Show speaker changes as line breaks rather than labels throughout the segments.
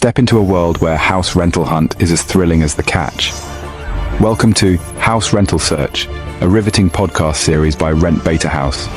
Step into a world where house rental hunt is as thrilling as the catch. Welcome to House Rental Search, a riveting podcast series by Rent Beta House,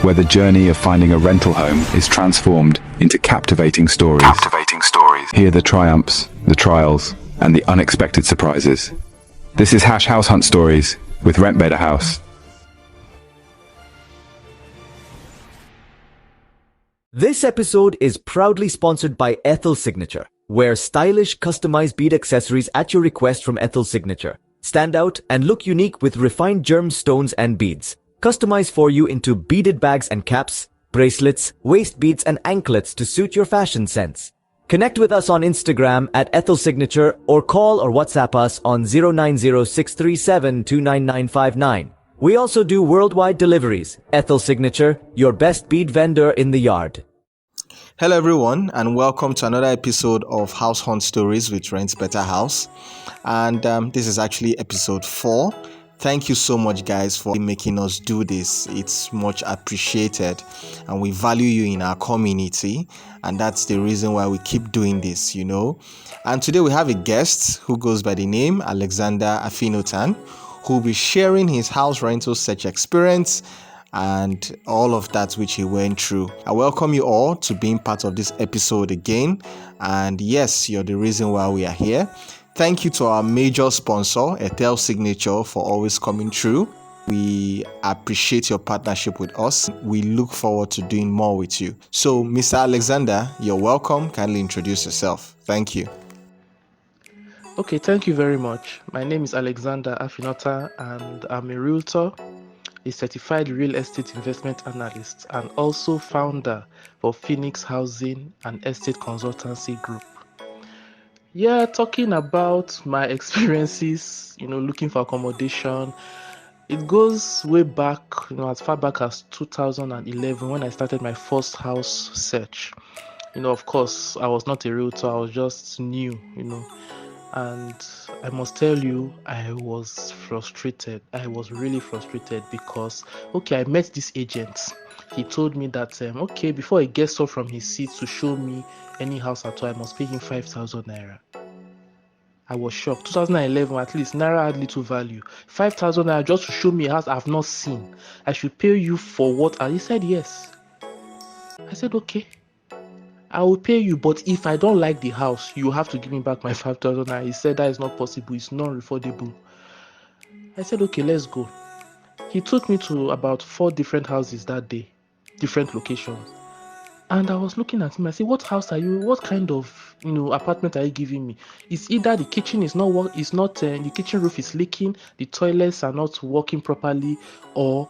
where the journey of finding a rental home is transformed into captivating stories. Hear the triumphs, the trials, and the unexpected surprises. This is House Hunt Stories with Rent Beta House.
This episode is proudly sponsored by Ethel Signature. Wear stylish, customized bead accessories at your request from Ethel Signature. Stand out and look unique with refined gemstones and beads. Customized for you into beaded bags and caps, bracelets, waist beads, and anklets to suit your fashion sense. Connect with us on Instagram at Ethel Signature or call or WhatsApp us on 090-637-29959. We also do worldwide deliveries. Ethel Signature, your best bead vendor in the yard.
Hello everyone, and welcome to another episode of House Hunt Stories with Rent Beta House. And this is actually episode 4. Thank you so much guys for making us do this. It's much appreciated and we value you in our community, and that's the reason why we keep doing this, And today we have a guest who goes by the name Alexander Afinotan, who will be sharing his house rental search experience and all of that which he went through. I welcome you all to being part of this episode again. And yes, you're the reason why we are here. Thank you to our major sponsor, Ethel Signature, for always coming through. We appreciate your partnership with us. We look forward to doing more with you. So, Mr. Alexander, you're welcome. Kindly introduce yourself. Thank you.
Okay, thank you very much. My name is Alexander Afinotan and I'm a realtor, a certified real estate investment analyst, and also founder for Phoenix Housing and Estate Consultancy Group. Yeah, talking about my experiences, looking for accommodation. It goes way back, as far back as 2011 when I started my first house search. Of course, I was not a realtor, I was just new, And I must tell you, I was frustrated. I was really frustrated because, I met this agent. He told me that, before he gets up from his seat to show me any house at all, I must pay him 5,000 naira. I was shocked. 2011, at least, naira had little value. 5,000 naira just to show me a house I've not seen. I should pay you for what? And he said yes. I said, okay. I will pay you, but if I don't like the house, you have to give me back my 5,000 naira. He said that is not possible, it's non-refundable. I said, okay, let's go. He took me to about 4 different houses that day, different locations. And I was looking at him, I said, what house are you, what kind of apartment are you giving me? It's either the kitchen is not the kitchen roof is leaking, the toilets are not working properly, or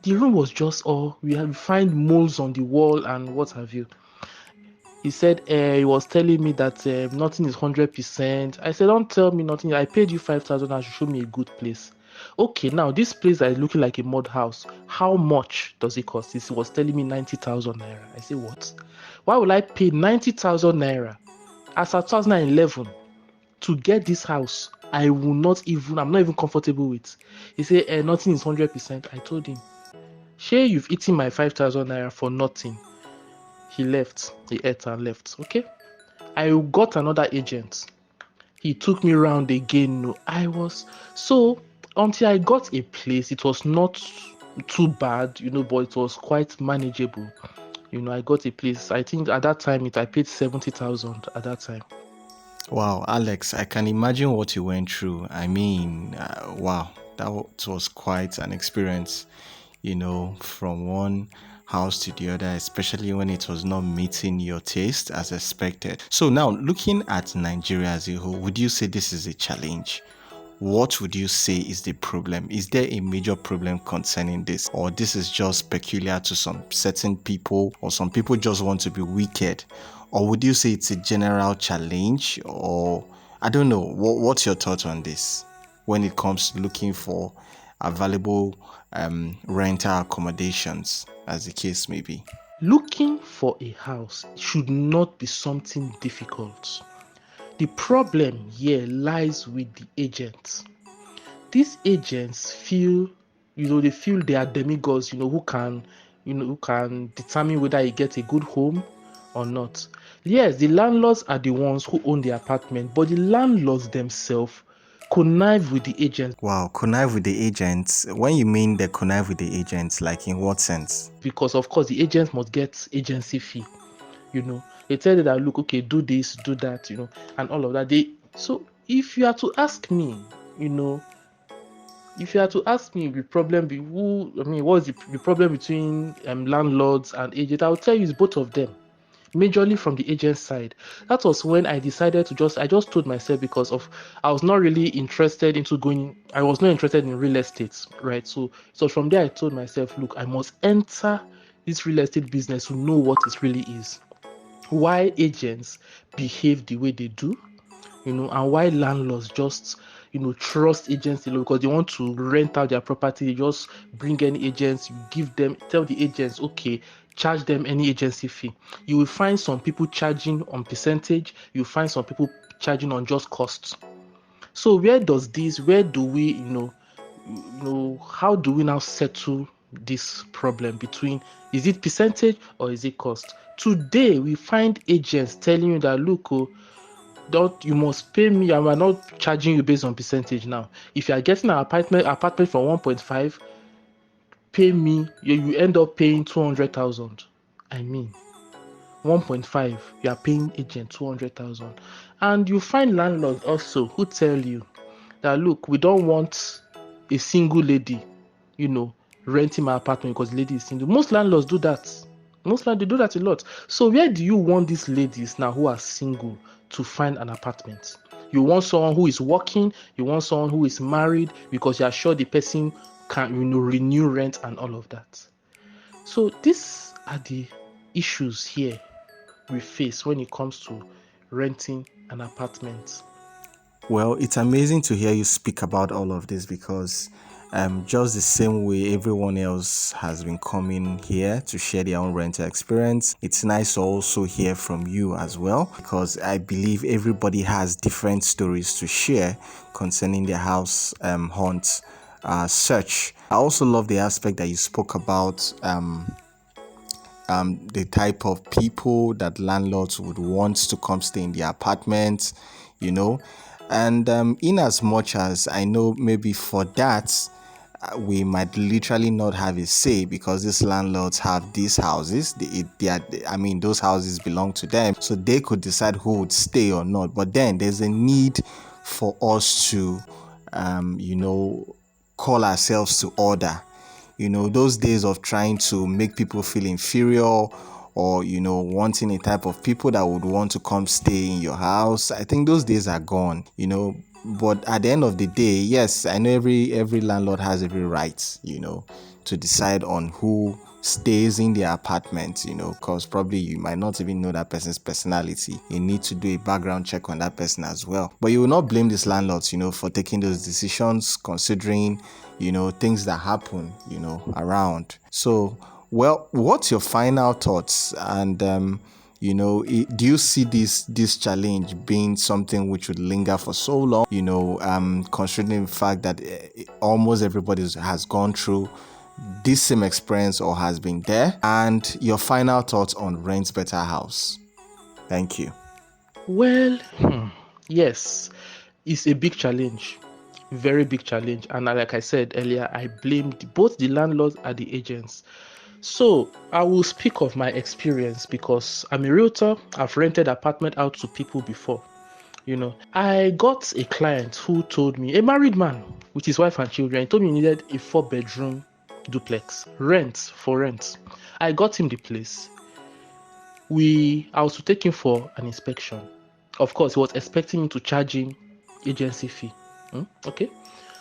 the room was just, we find moles on the wall and what have you. He said he was telling me that nothing is 100%. I said, don't tell me nothing. I paid you 5,000. I should show me a good place. Okay, now this place that is looking like a mud house, how much does it cost? He was telling me 90,000 naira. I said, what? Why will I pay 90,000 naira as of 2011 to get this house? I'm not even comfortable with. He said, nothing is 100%. I told him, Shay, you've eaten my 5,000 naira for nothing. He left. He ate and left. Okay. I got another agent. He took me around again. Until I got a place, it was not too bad, but it was quite manageable. I got a place. I think at that time I paid 70,000 at that time.
Wow, Alex, I can imagine what you went through. I mean, wow, that was quite an experience, from one house to the other, especially when it was not meeting your taste as expected. So now, looking at Nigeria as a whole, would you say this is a challenge? What would you say is the problem? Is there a major problem concerning this, or this is just peculiar to some certain people, or some people just want to be wicked? Or would you say it's a general challenge? Or I don't know, what's your thought on this when it comes to looking for available rental accommodations, as the case may be?
Looking for a house should not be something difficult. The problem here lies with the agents. These agents feel, they are demigods, who can determine whether you get a good home or not. Yes, the landlords are the ones who own the apartment, but the landlords themselves connive with the agents.
Wow, connive with the agents. When you mean they connive with the agents, like in what sense?
Because of course the agents must get agency fee. They tell you that, look, okay, do this, do that, and all of that. So if you are to ask me, the problem what is the problem between landlords and agents, I'll tell you it's both of them. Majorly from the agent side. That was when I decided I just told myself, because I was not really interested I was not interested in real estate, right? So from there I told myself, look, I must enter this real estate business to know what it really is. Why agents behave the way they do, and why landlords just trust agents alone because they want to rent out their property. They just bring any agents, tell the agents, okay, charge them any agency fee. You will find some people charging on percentage, you find some people charging on just costs. So where do we how do we now settle this problem between, is it percentage or is it cost? Today we find agents telling you that, look, you must pay me. I'm not charging you based on percentage now. If you are getting an apartment for 1.5, pay me. You end up paying 200,000. 1.5, you are paying agent 200,000. And you find landlords also who tell you that, look, we don't want a single lady, renting my apartment because the lady is single. Most landlords do that. They do that a lot. So where do you want these ladies now who are single to find an apartment? You want someone who is working, you want someone who is married, because you are sure the person can renew rent and all of that. So these are the issues here we face when it comes to renting an apartment.
Well, it's amazing to hear you speak about all of this because just the same way everyone else has been coming here to share their own rental experience, it's nice to also hear from you as well, because I believe everybody has different stories to share concerning their house hunt search. I also love the aspect that you spoke about the type of people that landlords would want to come stay in their apartments, and in as much as I know maybe for that we might literally not have a say, because these landlords have these houses, those houses belong to them, so they could decide who would stay or not. But then there's a need for us to call ourselves to order. Those days of trying to make people feel inferior, or wanting a type of people that would want to come stay in your house, I think those days are gone. But at the end of the day, yes, I know every landlord has every right to decide on who stays in their apartment, because probably you might not even know that person's personality. You need to do a background check on that person as well. But you will not blame these landlords for taking those decisions, considering things that happen around. So, well, what's your final thoughts? And do you see this challenge being something which would linger for so long, considering the fact that almost everybody has gone through this same experience or has been there? And your final thoughts on Rent Better House? Thank you.
Well, yes, it's a big challenge, very big challenge. And like I said earlier, I blamed both the landlords and the agents. So I will speak of my experience because I'm a realtor. I've rented apartment out to people before. I got a client who told me, a married man with his wife and children, he told me he needed a 4-bedroom duplex, rent. I got him the place. I was to take him for an inspection. Of course, he was expecting me to charge him agency fee. Okay.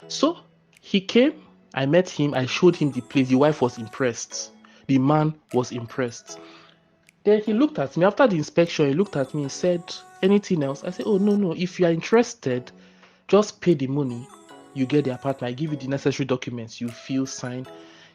So he came, I met him, I showed him the place. The wife was impressed. The man was impressed. Then he looked at me. After the inspection, he looked at me and said, anything else? I said, oh, no. If you are interested, just pay the money. You get the apartment. I give you the necessary documents. You fill, sign.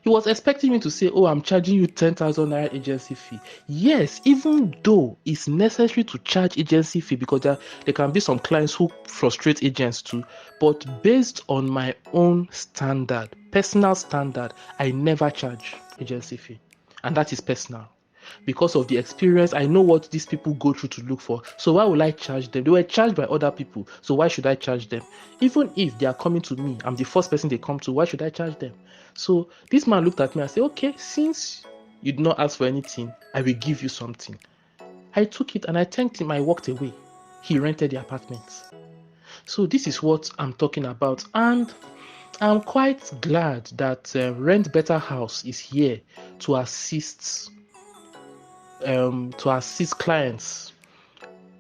He was expecting me to say, oh, I'm charging you 10,000 naira agency fee. Yes, even though it's necessary to charge agency fee, because there can be some clients who frustrate agents too. But based on my own standard, personal standard, I never charge agency fee. And that is personal. because of the experience. I know what these people go through to look for. So why will I charge them? They were charged by other people. So why should I charge them? Even if they are coming to me, I'm the first person they come to, why should I charge them? So this man looked at me and said, okay, since you did not ask for anything, I will give you something. I took it and I thanked him. I walked away. He rented the apartment. So this is what I'm talking about. And I'm quite glad that Rent Better House is here to assist clients.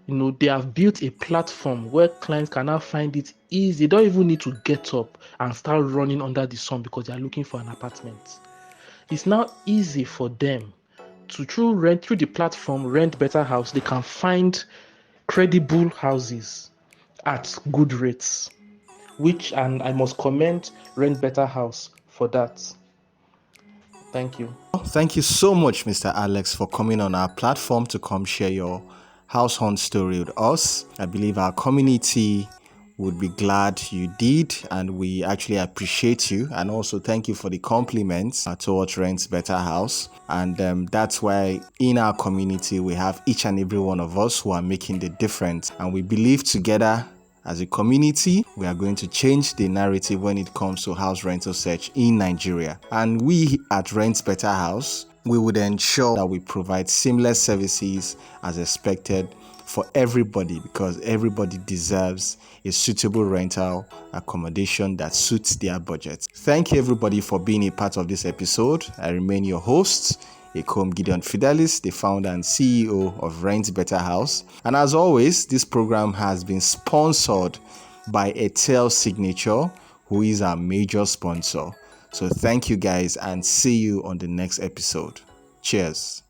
They have built a platform where clients can now find it easy. They don't even need to get up and start running under the sun because they are looking for an apartment. It's now easy for them to through the platform Rent Better House. They can find credible houses at good rates, and I must commend Rent Better House for that. Thank you.
Thank you so much, Mr. Alex, for coming on our platform to come share your house hunt story with us. I believe our community would be glad you did, and we actually appreciate you. And also thank you for the compliments towards Rent Better House. And that's why in our community we have each and every one of us who are making the difference, and we believe together as a community we are going to change the narrative when it comes to house rental search in Nigeria. And we at Rent Better House, we would ensure that we provide seamless services as expected for everybody, because everybody deserves a suitable rental accommodation that suits their budget. Thank you everybody for being a part of this episode. I remain your host, Ekom Gideon Fidelis, the founder and CEO of Rent Better House. And as always, this program has been sponsored by Etel Signature, who is our major sponsor. So thank you guys, and see you on the next episode. Cheers.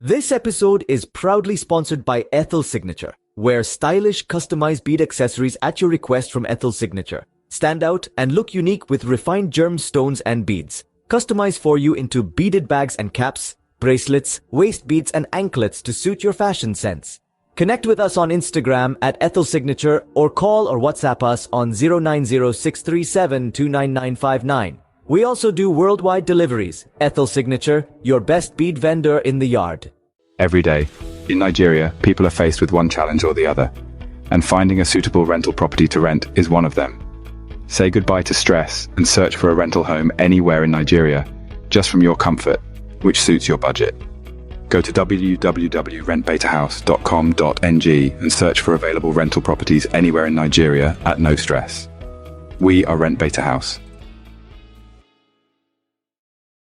This episode is proudly sponsored by Ethel Signature, where stylish, customized bead accessories at your request from Ethel Signature stand out and look unique with refined gemstones and beads, customized for you into beaded bags and caps, bracelets, waist beads, and anklets to suit your fashion sense. Connect with us on Instagram at Ethel Signature or call or WhatsApp us on 090-637-29959. We also do worldwide deliveries. Ethel Signature, your best bead vendor in the yard.
Every day, in Nigeria, people are faced with one challenge or the other, and finding a suitable rental property to rent is one of them. Say goodbye to stress and search for a rental home anywhere in Nigeria, just from your comfort, which suits your budget. Go to www.rentbetahouse.com.ng and search for available rental properties anywhere in Nigeria at no stress. We are Rent Beta House.